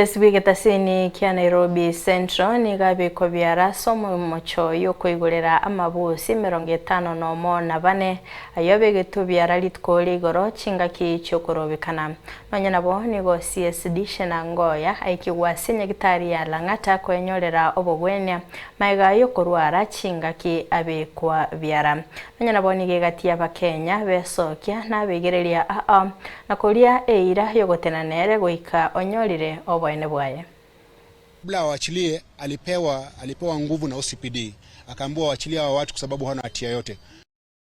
Esibigetasini kia Nairobi Central ni gabiko biara somo mocho yokoigurira amabusi 54 na bane ayobegetu biara litkoli igoro chingaki chokorobekana nonya nabo nigo CSD shena ngoya aikiwasi nyagitari ya Lang'ata kwenyorera obogwenya maiga yokorwara chingaki abekwa biara nonya nabo nige gati y'Abakenya besokia na begereria na koria eira yogotenanere goika onyorire Kabla waachilie alipewa nguvu na OCPD, akaambiwa waachilie hawa watu kwa sababu hana hatia yote.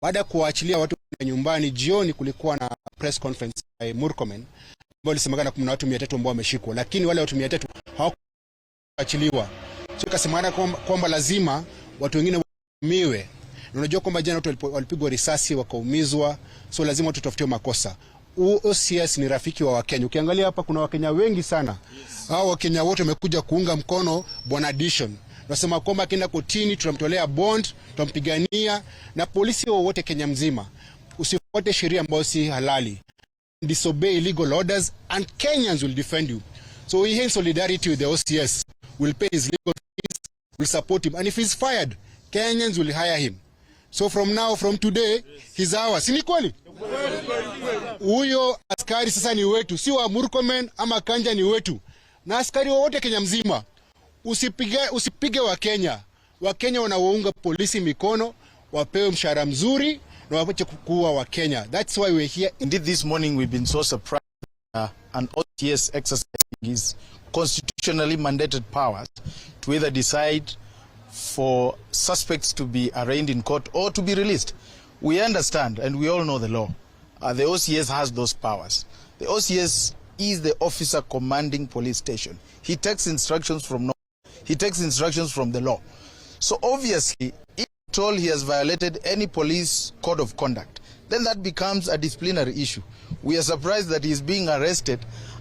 Baada ya kuwaachilia watu nyumbani, jioni kulikuwa na press conference by Murkomen ambao alisemekana kuna watu 300 ambao wameshikwa, lakini wale watu 300 hawakuachiliwa. So ikasemekana kwamba lazima watu wengine waumiwe. Unajua kwamba jana watu walipigwa risasi wakaumizwa, so lazima watu tafutiwe makosa. OCS ni rafiki wa Wakenya. Ukiangalia hapa kuna Wakenya wengi sana. Hao Wakenya wote wamekuja kuunga mkono Bwana Addition. Nasema kwamba akienda kotini tunamtolea bond, tutampigania na polisi wote Kenya mzima. Usifuate sheria ambazo si halali. Disobey illegal orders and Kenyans will defend you. So we in solidarity with the OCS. We'll pay his legal fees, we'll support him, and if he's fired, Kenyans will hire him. So from today, he's ours. Si ni kweli? Huyo askari sasa ni wetu, si wa Murkomen ama Kanja, ni wetu. Na askari wote Kenya mzima, usipige wa Kenya. Wa Kenya wanawaunga polisi mikono, wapewe mshahara mzuri na wapache kuwa wa Kenya. That's why we're here. Indeed, this morning we've been so surprised an OCS exercising his constitutionally mandated powers to either decide for suspects to be arraigned in court or to be released. We understand and we all know the law. The OCS has those powers. The OCS is the officer commanding police station. He takes instructions from the law. So obviously, if at all he has violated any police code of conduct, then that becomes a disciplinary issue. We are surprised that he is being arrested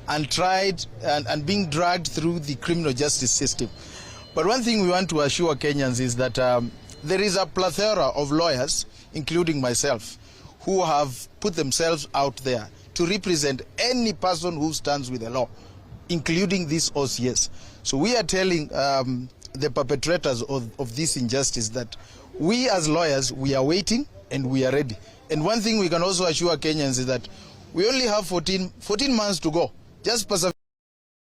and tried and being dragged through the criminal justice system. But one thing we want to assure Kenyans is that there is a plethora of lawyers, including myself, who have put themselves out there to represent any person who stands with the law, including this OCS. So we are telling the perpetrators of this injustice that we as lawyers, we are waiting and we are ready. And one thing we can also assure Kenyans is that we only have 14 months to go. Just persevere.